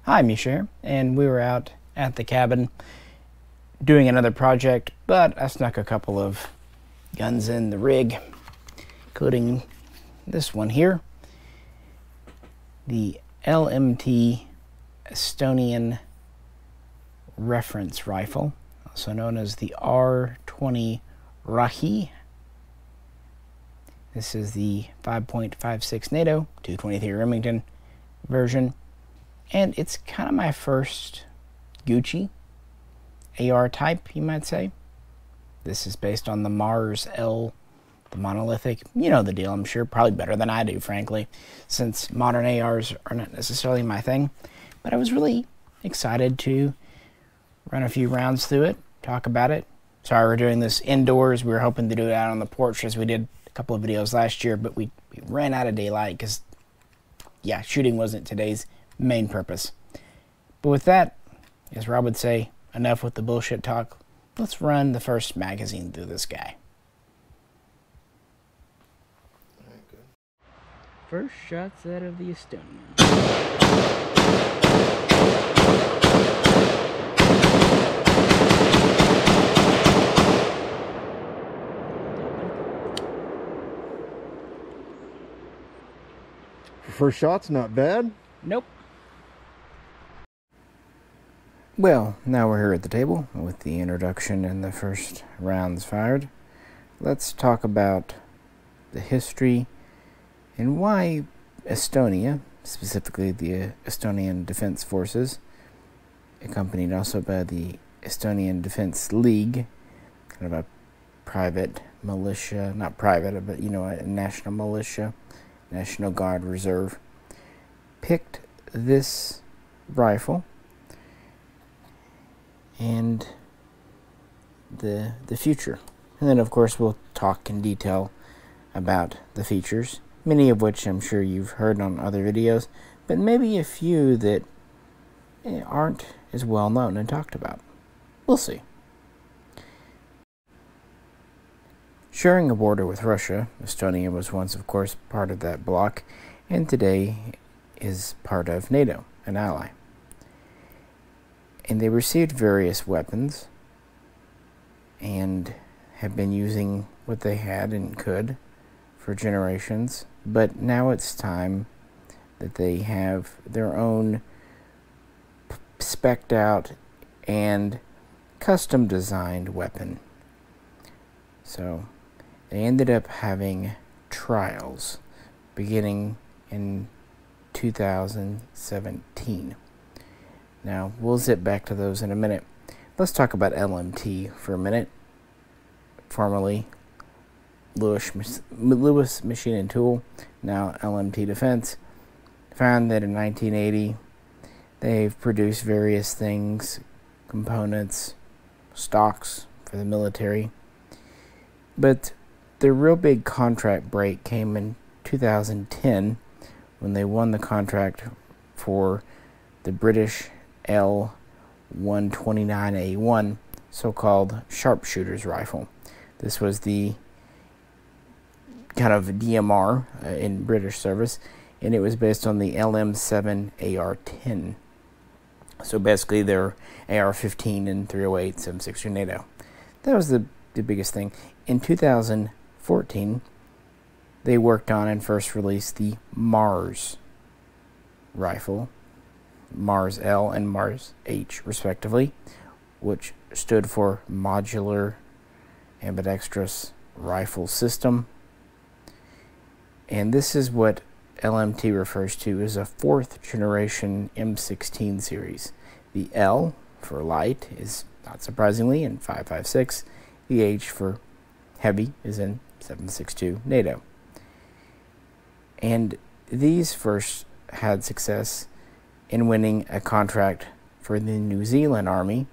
Hi, Misha here, and we were out at the cabin doing another project, but I snuck a couple of guns in the rig, including this one here, the LMT Estonian reference rifle, also known as the R20 Rahe. This is the 5.56 NATO 223 Remington version, and it's kind of my first Gucci AR type, you might say. This is based on the Mars L, the monolithic. You know the deal, I'm sure, probably better than I do, frankly, since modern ARs are not necessarily my thing. But I was really excited to run a few rounds through it, talk about it. Sorry we're doing this indoors. We were hoping to do it out on the porch as we did a couple of videos last year, but we ran out of daylight because, yeah, shooting wasn't today's main purpose. But with that, as Rob would say, enough with the bullshit talk. Let's run the first magazine through this guy. Alright, good. First shots out of the Estonian. For first shots, not bad. Nope. Well, now we're here at the table with the introduction and the first rounds fired. Let's talk about the history and why Estonia, specifically the Estonian Defense Forces, accompanied also by the Estonian Defense League, kind of a private militia, not private, but you know, a national militia, National Guard Reserve, picked this rifle and the future. And then of course we'll talk in detail about the features, many of which I'm sure you've heard on other videos, but maybe a few that aren't as well known and talked about. We'll see. Sharing a border with Russia, Estonia was once of course part of that bloc, and today is part of NATO, an ally. And they received various weapons and have been using what they had and could for generations, but now it's time that they have their own spec'd out and custom designed weapon. So they ended up having trials beginning in 2017. Now, we'll zip back to those in a minute. Let's talk about LMT for a minute. Formerly Lewis Machine and Tool, now LMT Defense, found that in 1980 they've produced various things, components, stocks for the military. But the real big contract break came in 2010 when they won the contract for the British L129A1, so-called sharpshooter's rifle. This was the kind of DMR in British service, and it was based on the LM7 AR10. So basically their AR15 and 308 7.62 NATO. That was the biggest thing. In 2014, they worked on and first released the Mars rifle, Mars L and Mars H respectively, which stood for Modular Ambidextrous Rifle System. And this is what LMT refers to as a 4th generation M16 series. The L for light is, not surprisingly, in 5.56. The H for heavy is in 7.62 NATO. And these first had success in winning a contract for the New Zealand Army,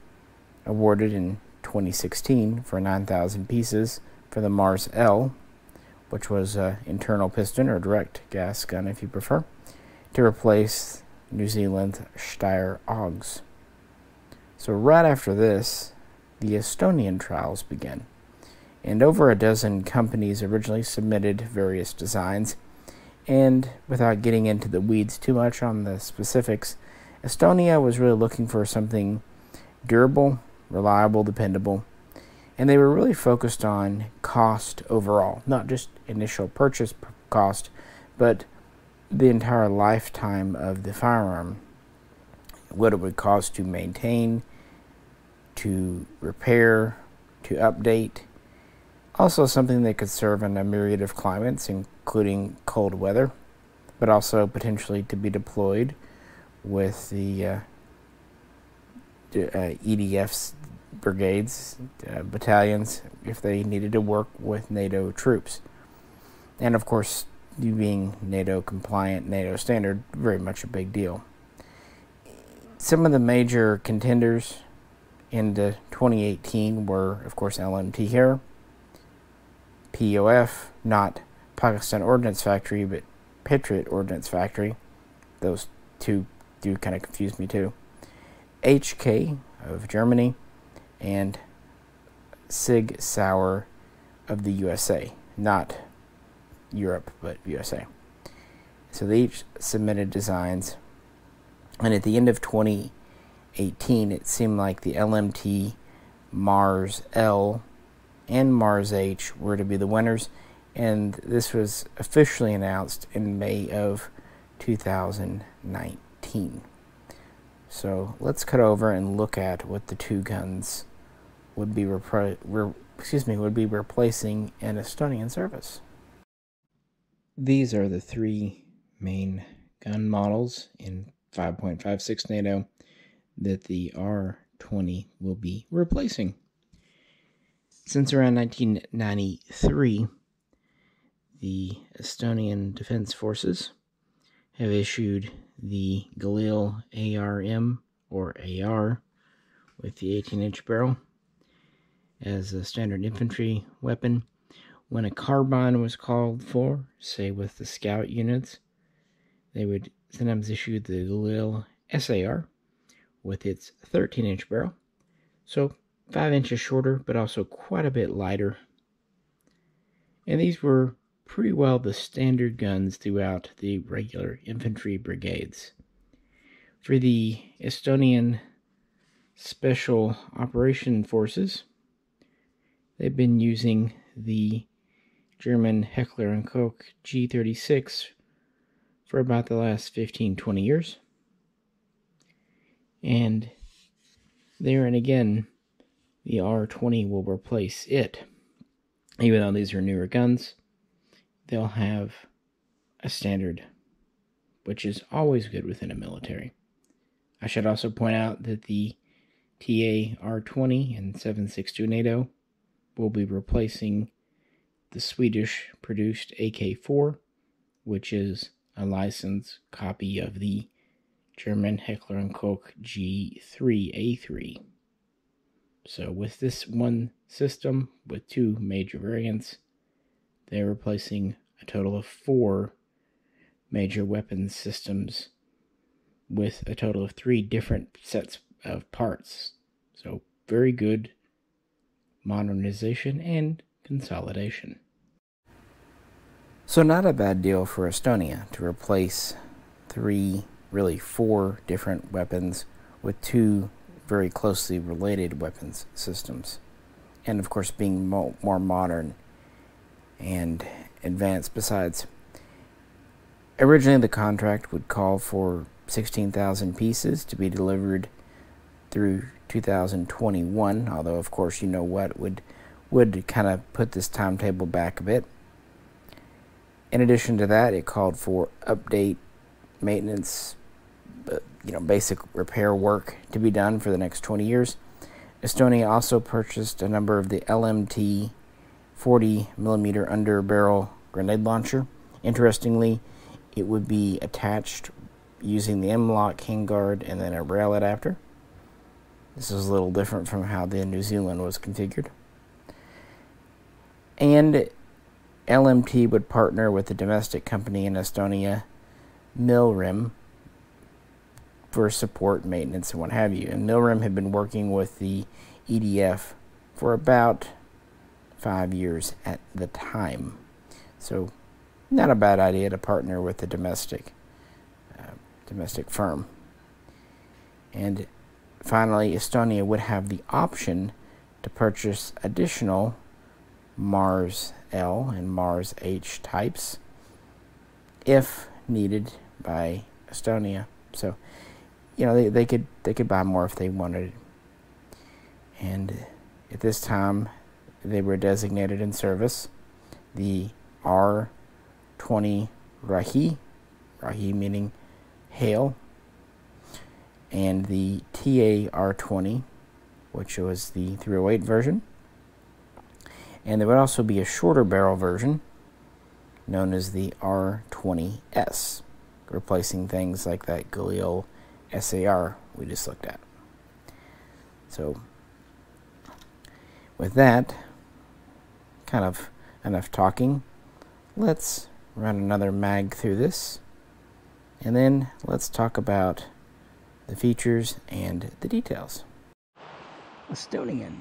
awarded in 2016 for 9,000 pieces for the Mars L, which was an internal piston or direct gas gun if you prefer, to replace New Zealand's Steyr AUGs. So right after this, the Estonian trials began, and over a dozen companies originally submitted various designs, and without getting into the weeds too much on the specifics, Estonia was really looking for something durable, reliable, dependable, and they were really focused on cost overall, not just initial purchase cost, but the entire lifetime of the firearm, what it would cost to maintain, to repair, to update. Also something that could serve in a myriad of climates, including cold weather, but also potentially to be deployed with the EDF's brigades, battalions, if they needed to work with NATO troops. And of course, you being NATO compliant, NATO standard, very much a big deal. Some of the major contenders into 2018 were, of course, LMT here, POF, not Pakistan Ordnance Factory, but Patriot Ordnance Factory. Those two do kind of confuse me too. HK of Germany, and Sig Sauer of the USA, not Europe, but USA. So they each submitted designs, and at the end of 2018, it seemed like the LMT, Mars L, and Mars H were to be the winners, and this was officially announced in May of 2019. So let's cut over and look at what the two guns would be replacing in Estonian service. These are the three main gun models in 5.56 NATO that the R20 will be replacing. Since around 1993, the Estonian Defense Forces have issued the Galil ARM, or AR, with the 18-inch barrel as a standard infantry weapon. When a carbine was called for, say with the scout units, they would sometimes issue the Galil SAR with its 13-inch barrel, so 5 inches shorter, but also quite a bit lighter. And these were pretty well the standard guns throughout the regular infantry brigades. For the Estonian Special Operation Forces, they've been using the German Heckler & Koch G36 for about the last 15-20 years. And there and again, the R20 will replace it. Even though these are newer guns, they'll have a standard, which is always good within a military. I should also point out that the TA R20 and 7.62 NATO will be replacing the Swedish-produced AK-4, which is a licensed copy of the German Heckler & Koch G3A3. So with this one system, with two major variants, they're replacing a total of 4 major weapons systems with a total of 3 different sets of parts. So very good modernization and consolidation. So not a bad deal for Estonia to replace 4 different weapons with 2 very closely related weapons systems. And of course being more modern and advanced besides. Originally the contract would call for 16,000 pieces to be delivered through 2021, although of course you know what would kind of put this timetable back a bit. In addition to that, it called for update, maintenance, basic repair work to be done for the next 20 years. Estonia also purchased a number of the LMT 40mm underbarrel grenade launcher. Interestingly, it would be attached using the M-lock handguard and then a rail adapter. This is a little different from how the New Zealand was configured. And LMT would partner with the domestic company in Estonia, Milrem, for support, maintenance, and what have you. And Milrem had been working with the EDF for about 5 years at the time. So not a bad idea to partner with a domestic firm. And finally, Estonia would have the option to purchase additional Mars L and Mars H types if needed by Estonia. So, you know, they could buy more if they wanted it. And at this time, they were designated in service the R20 Rahe, Rahe meaning hail, and the TAR20, which was the 308 version. And there would also be a shorter barrel version known as the R20S, replacing things like that Galil SAR we just looked at. So with that, kind of enough talking, let's run another mag through this, and then let's talk about the features and the details. Estonian.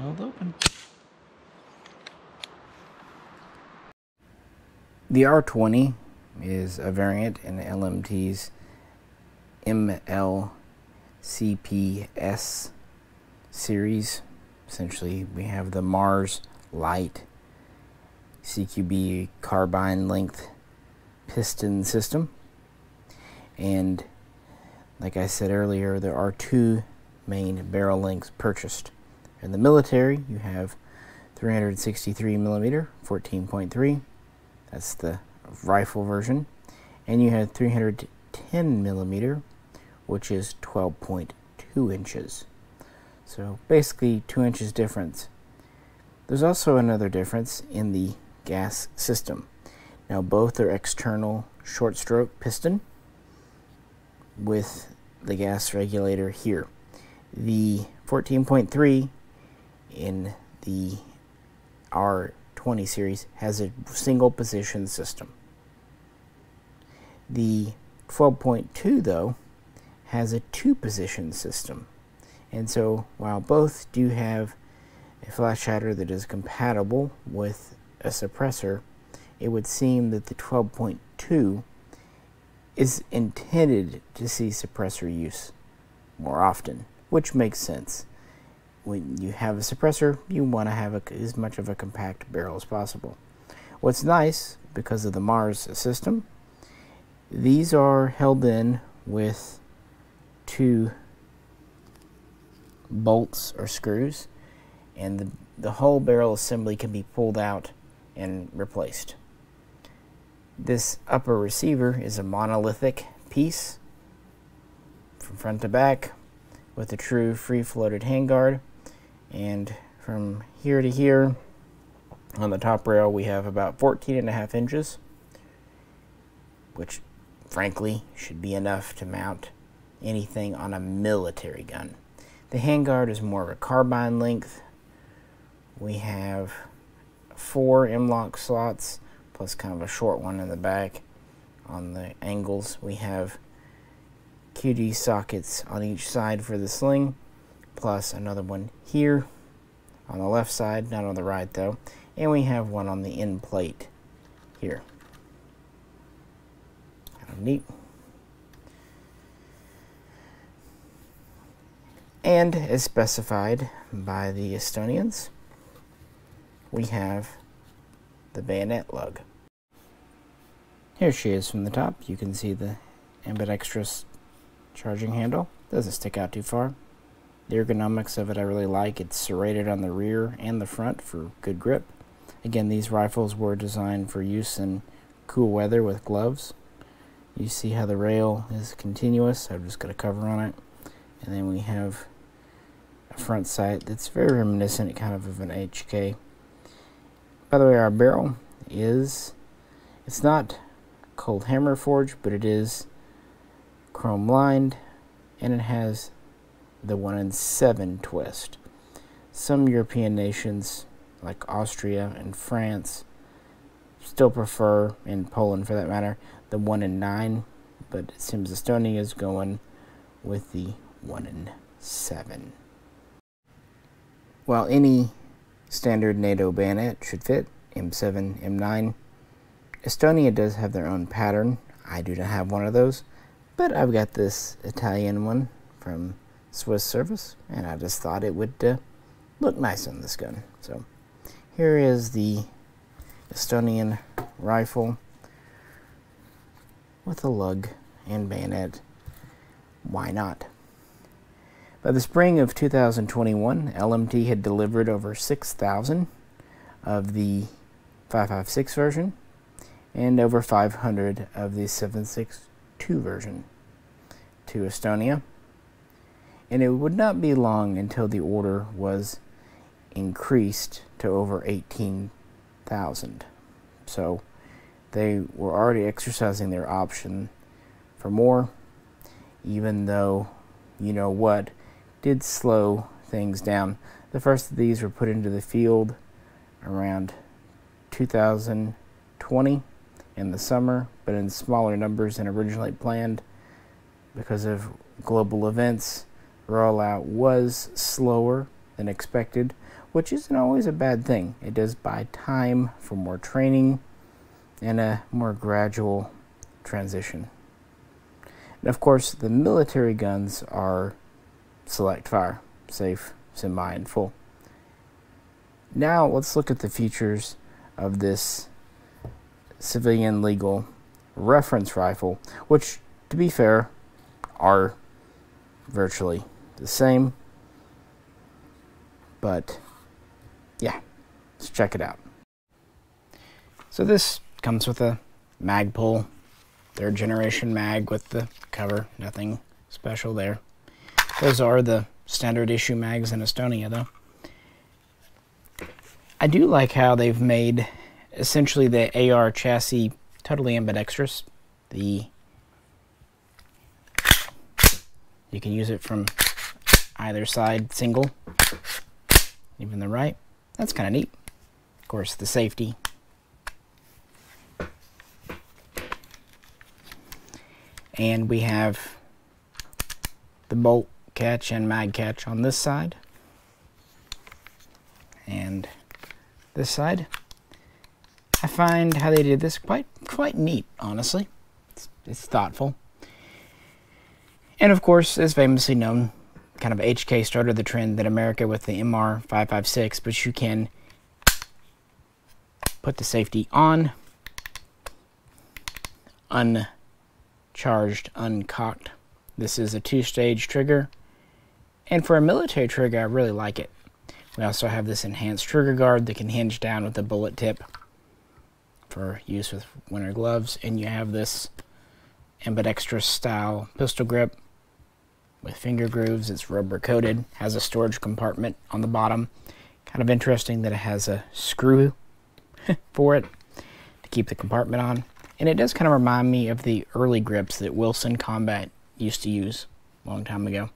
Held open. The R20 is a variant in the LMT's MLCPS series. Essentially, we have the Mars Light CQB carbine length piston system. And like I said earlier, there are two main barrel lengths purchased. In the military, you have 363 millimeter, 14.3. That's the rifle version. And you have 310 millimeter, which is 12.2 inches. So basically 2 inches difference. There's also another difference in the gas system. Now both are external short stroke piston with the gas regulator here. The 14.3 in the R20 series has a single position system. The 12.2 though has a two position system. And so while both do have a flash hider that is compatible with a suppressor, it would seem that the 12.2 is intended to see suppressor use more often, which makes sense. When you have a suppressor, you want to have as much of a compact barrel as possible. What's nice, because of the Mars system, these are held in with two bolts or screws, and the whole barrel assembly can be pulled out and replaced. This upper receiver is a monolithic piece from front to back with a true free-floated handguard, and from here to here on the top rail we have about 14.5 inches, which frankly should be enough to mount anything on a military gun. The handguard is more of a carbine length. We have 4 M-lock slots plus kind of a short one in the back. On the angles we have QD sockets on each side for the sling, plus another one here on the left side, not on the right though, and we have one on the end plate here. Kind of neat. And as specified by the Estonians, we have the bayonet lug. Here she is from the top. You can see the ambidextrous charging handle. Doesn't stick out too far. The ergonomics of it I really like. It's serrated on the rear and the front for good grip. Again, these rifles were designed for use in cool weather with gloves. You see how the rail is continuous. I've just got a cover on it. And then we have a front sight that's very reminiscent kind of an HK. By the way, our barrel it's not cold hammer forged, but it is chrome lined, and it has the 1-in-7 twist. Some European nations like Austria and France still prefer, and Poland for that matter, the 1-in-9, but it seems Estonia is going with the 1-in-7. While any Standard NATO bayonet should fit, M7, M9. Estonia does have their own pattern. I do not have one of those, but I've got this Italian one from Swiss Service, and I just thought it would look nice on this gun. So here is the Estonian rifle with a lug and bayonet. Why not? By the spring of 2021, LMT had delivered over 6,000 of the 5.56 version and over 500 of the 7.62 version to Estonia. And it would not be long until the order was increased to over 18,000. So they were already exercising their option for more, even though, you know what, did slow things down. The first of these were put into the field around 2020 in the summer, but in smaller numbers than originally planned. Because of global events, rollout was slower than expected, which isn't always a bad thing. It does buy time for more training and a more gradual transition. And of course, the military guns are select fire, safe, semi, and full. Now let's look at the features of this civilian legal reference rifle, which, to be fair, are virtually the same. But yeah, let's check it out. So this comes with a mag pull, 3rd generation mag with the cover, nothing special there. Those are the standard issue mags in Estonia, though. I do like how they've made essentially the AR chassis totally ambidextrous. You can use it from either side, single, even the right. That's kind of neat. Of course, the safety. And we have the bolt catch and mag catch on this side. And this side. I find how they did this quite neat, honestly. It's thoughtful. And of course, as famously known, kind of HK started the trend in America with the MR556, but you can put the safety on, uncharged, uncocked. This is a 2-stage trigger, and for a military trigger, I really like it. We also have this enhanced trigger guard that can hinge down with a bullet tip for use with winter gloves, and you have this ambidextrous style pistol grip with finger grooves. It's rubber coated, has a storage compartment on the bottom. Kind of interesting that it has a screw for it to keep the compartment on. And it does kind of remind me of the early grips that Wilson Combat used to use a long time ago.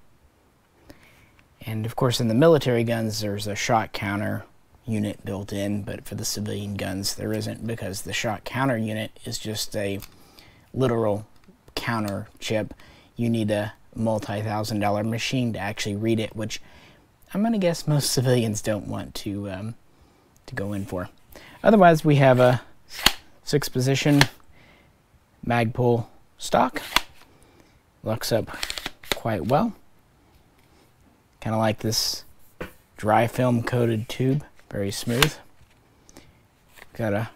And of course in the military guns there's a shot counter unit built in, but for the civilian guns there isn't, because the shot counter unit is just a literal counter chip. You need a multi-$1,000 machine to actually read it, which I'm gonna guess most civilians don't want to go in for. Otherwise, we have a 6-position mag pull stock. Locks up quite well. Kind of like this dry film coated tube, very smooth. Got a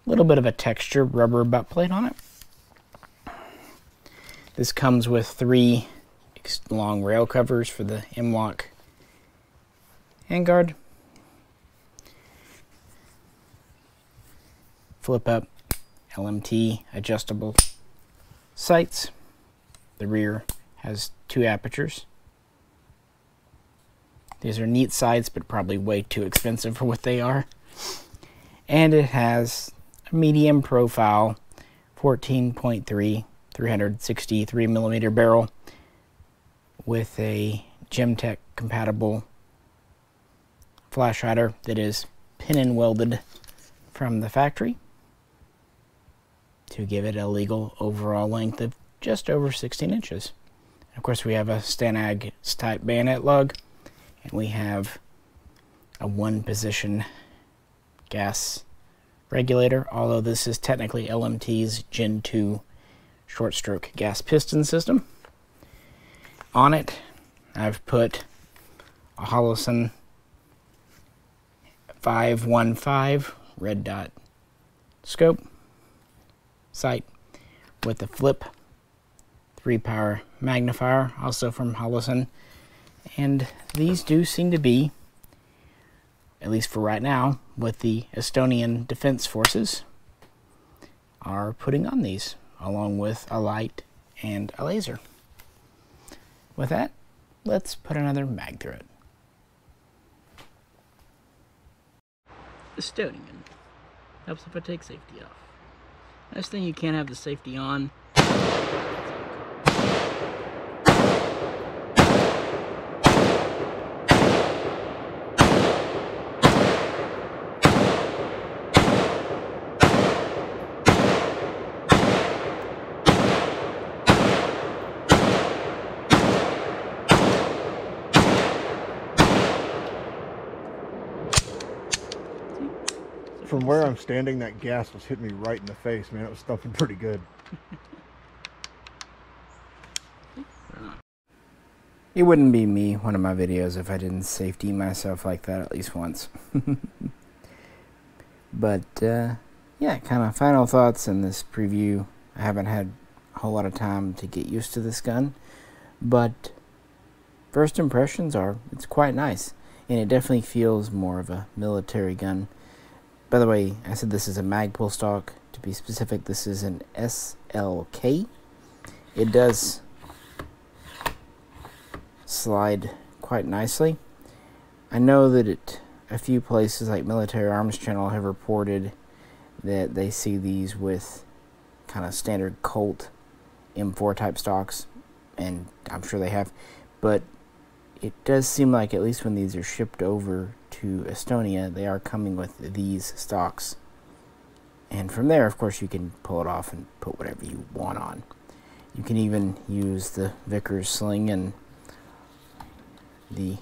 little bit of a textured rubber butt plate on it. This comes with 3 long rail covers for the M-LOK handguard. Flip up LMT adjustable sights. The rear has 2 apertures. These are neat sights, but probably way too expensive for what they are. And it has a medium profile 14.3 363 millimeter barrel with a Gemtech compatible flash hider that is pin and welded from the factory to give it a legal overall length of just over 16 inches. And of course we have a STANAG type bayonet lug, and we have a one-position gas regulator, although this is technically LMT's Gen 2 short-stroke gas piston system. On it, I've put a Holosun 515 red dot scope sight with a flip 3-power magnifier, also from Holosun. And these do seem to be, at least for right now, what the Estonian Defense Forces are putting on these, along with a light and a laser. With that, let's put another mag through it. Estonian. Helps if I take safety off. Nice thing you can't have the safety on. From where I'm standing, that gas was hitting me right in the face, man. It was thumping pretty good. It wouldn't be me, one of my videos, if I didn't safety myself like that at least once. But, yeah, kind of final thoughts in this preview. I haven't had a whole lot of time to get used to this gun, but first impressions are, it's quite nice, and it definitely feels more of a military gun. By the way, I said this is a Magpul stock. To be specific, this is an SLK. It does slide quite nicely. I know that a few places like Military Arms Channel have reported that they see these with kind of standard Colt M4 type stocks, and I'm sure they have, but it does seem like, at least when these are shipped over to Estonia, they are coming with these stocks. And from there, of course, you can pull it off and put whatever you want on. You can even use the Vickers sling and the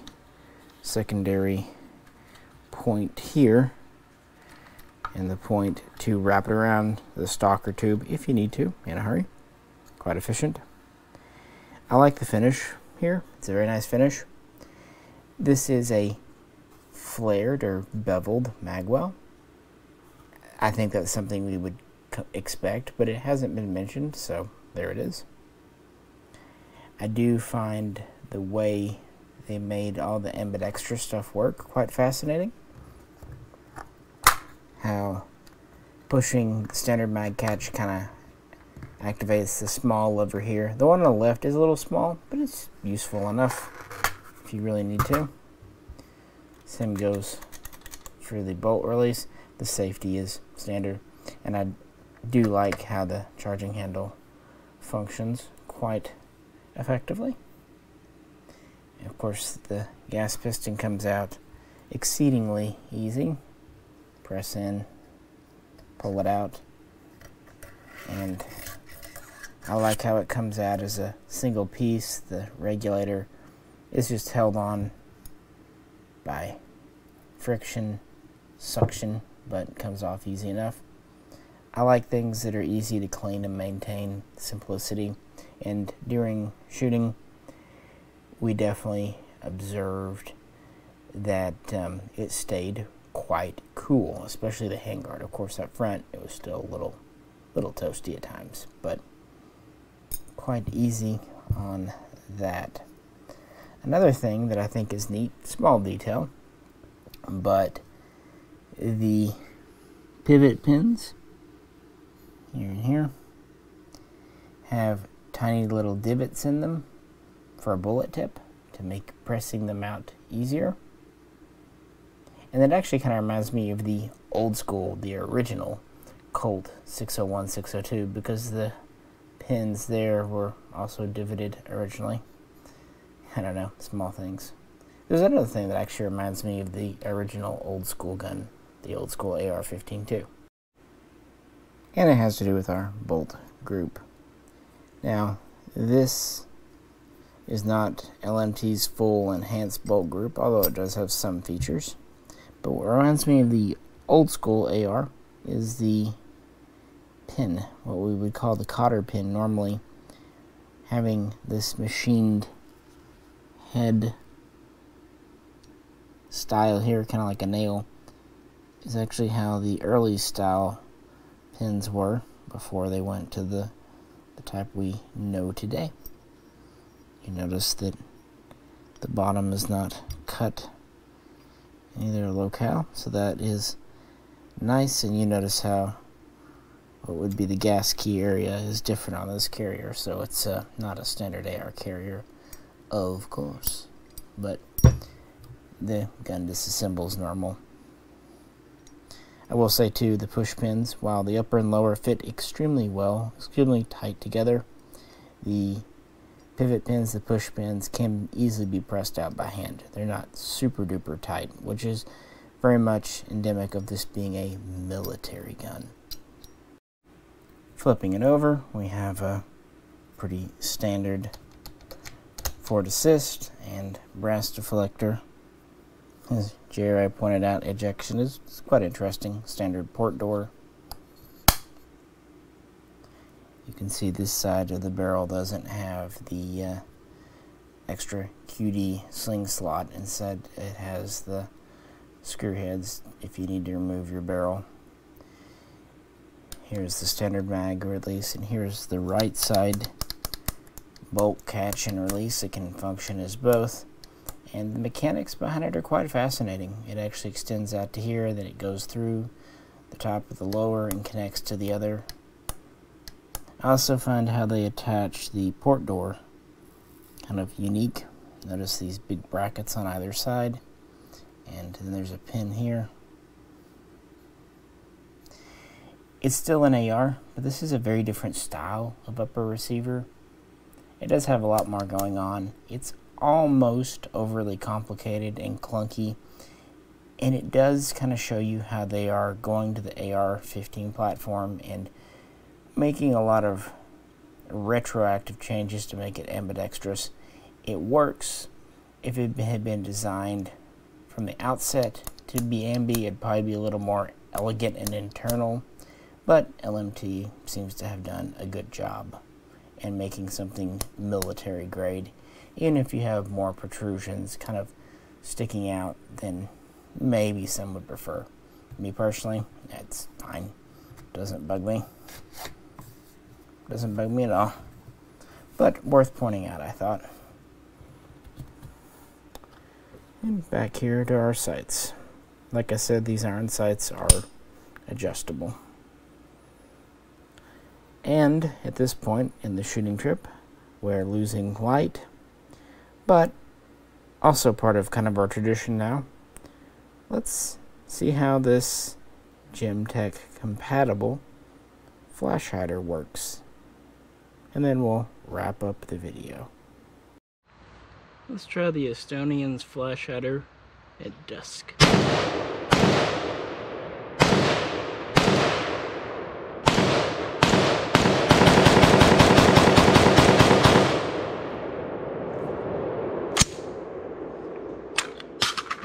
secondary point here and the point to wrap it around the stock or tube if you need to in a hurry. Quite efficient. I like the finish here. It's a very nice finish. This is a flared or beveled magwell. I think that's something we would expect, but it hasn't been mentioned, so there it is. I do find the way they made all the ambidextrous stuff work quite fascinating. How pushing the standard mag catch kind of activates the small lever here. The one on the left is a little small, but it's useful enough if you really need to. Same goes for the bolt release. The safety is standard, and I do like how the charging handle functions quite effectively. And of course, the gas piston comes out exceedingly easy. Press in, pull it out, and I like how it comes out as a single piece. The regulator is just held on by friction, suction, but comes off easy enough. I like things that are easy to clean and maintain, simplicity, and during shooting we definitely observed that it stayed quite cool, especially the handguard. Of course, up front it was still a little toasty at times, but quite easy on that. Another thing that I think is neat, small detail, but the pivot pins here and here have tiny little divots in them for a bullet tip to make pressing them out easier. And that actually kind of reminds me of the old school, the original Colt 601, 602, because the pins there were also divoted originally. I don't know, small things. There's another thing that actually reminds me of the original old school gun, the old school AR-15 too. And it has to do with our bolt group. Now, this is not LMT's full enhanced bolt group, although it does have some features. But what reminds me of the old school AR is the pin, what we would call the Cotter Pin. Normally having this machined head style here, kind of like a nail, is actually how the early style pins were before they went to the type we know today. You notice that the bottom is not cut in either locale, so that is nice. And you notice how what would be the gas key area is different on this carrier, so it's not a standard AR carrier, of course, but the gun disassembles normal. I will say too, the push pins, while the upper and lower fit extremely well, extremely tight together, the pivot pins, the push pins, can easily be pressed out by hand. They're not super duper tight, which is very much endemic of this being a military gun. Flipping it over, we have a pretty standard forward assist and brass deflector. As Jerry pointed out, ejection is quite interesting. Standard port door. You can see this side of the barrel doesn't have the extra QD sling slot. Instead, it has the screw heads if you need to remove your barrel. Here's the standard mag release, and here's the right side bolt catch and release. It can function as both. And the mechanics behind it are quite fascinating. It actually extends out to here, then it goes through the top of the lower and connects to the other. I also find how they attach the port door kind of unique. Notice these big brackets on either side, and then there's a pin here. It's still an AR, but this is a very different style of upper receiver. It does have a lot more going on. It's almost overly complicated and clunky, and it does kind of show you how they are going to the AR15 platform and making a lot of retroactive changes to make it ambidextrous. It works. If it had been designed from the outset to be ambi, it'd probably be a little more elegant and internal, but LMT seems to have done a good job in making something military grade, even if you have more protrusions kind of sticking out than maybe some would prefer. Me personally, it's fine. Doesn't bug me. Doesn't bug me at all. But worth pointing out, I thought. And back here to our sights. Like I said, these iron sights are adjustable. And at this point in the shooting trip, we're losing light, but also part of kind of our tradition now. Let's see how this Gemtech compatible flash hider works, and then we'll wrap up the video. Let's try the Estonian's flash hider at dusk.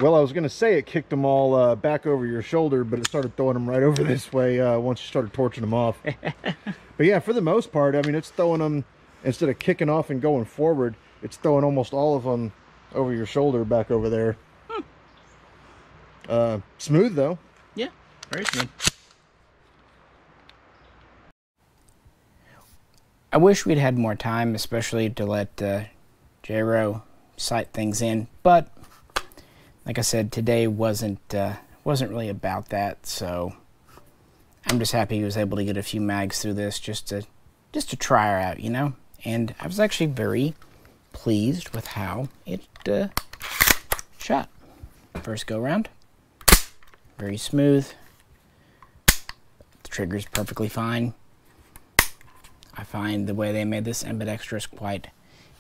Well, I was going to say it kicked them all back over your shoulder, but it started throwing them right over this way once you started torching them off. But yeah, for the most part, I mean, it's throwing them, instead of kicking off and going forward, it's throwing almost all of them over your shoulder back over there. Smooth, though. Yeah, very smooth. I wish we'd had more time, especially to let J-Ro sight things in, but like I said, today wasn't really about that, so I'm just happy he was able to get a few mags through this just to try her out, you know. And I was actually very pleased with how it shot. First go round, very smooth. The trigger's perfectly fine. I find the way they made this ambidextrous quite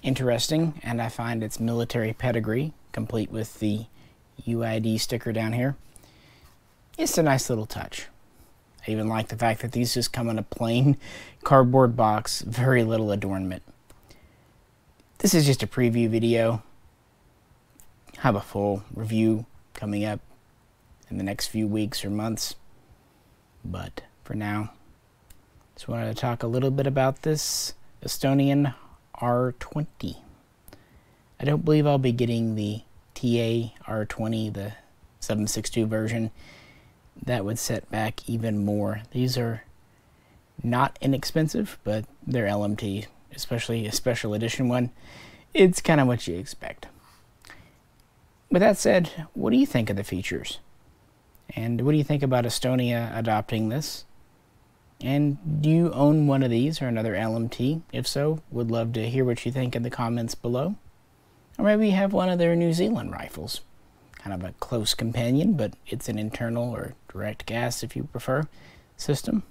interesting, and I find its military pedigree, complete with the UID sticker down here, it's a nice little touch. I even like the fact that these just come in a plain cardboard box, very little adornment. This is just a preview video. I have a full review coming up in the next few weeks or months. But for now, just wanted to talk a little bit about this Estonian R20. I don't believe I'll be getting the TA R20, the 762 version. That would set back even more. These are not inexpensive, but they're LMT, especially a special edition one. It's kind of what you expect. With that said, what do you think of the features? And what do you think about Estonia adopting this? And do you own one of these or another LMT? If so, would love to hear what you think in the comments below. Or maybe you have one of their New Zealand rifles. Kind of a close companion, but it's an internal or direct gas, if you prefer, system.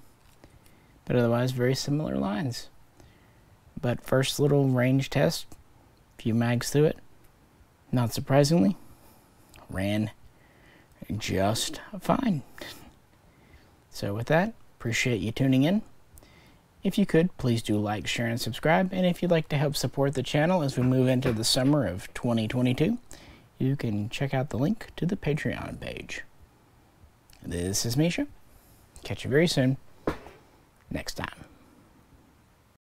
But otherwise, very similar lines. But first little range test, a few mags through it. Not surprisingly, ran just fine. So with that, appreciate you tuning in. If you could, please do like, share, and subscribe. And if you'd like to help support the channel as we move into the summer of 2022, you can check out the link to the Patreon page. This is Misha. Catch you very soon. Next time.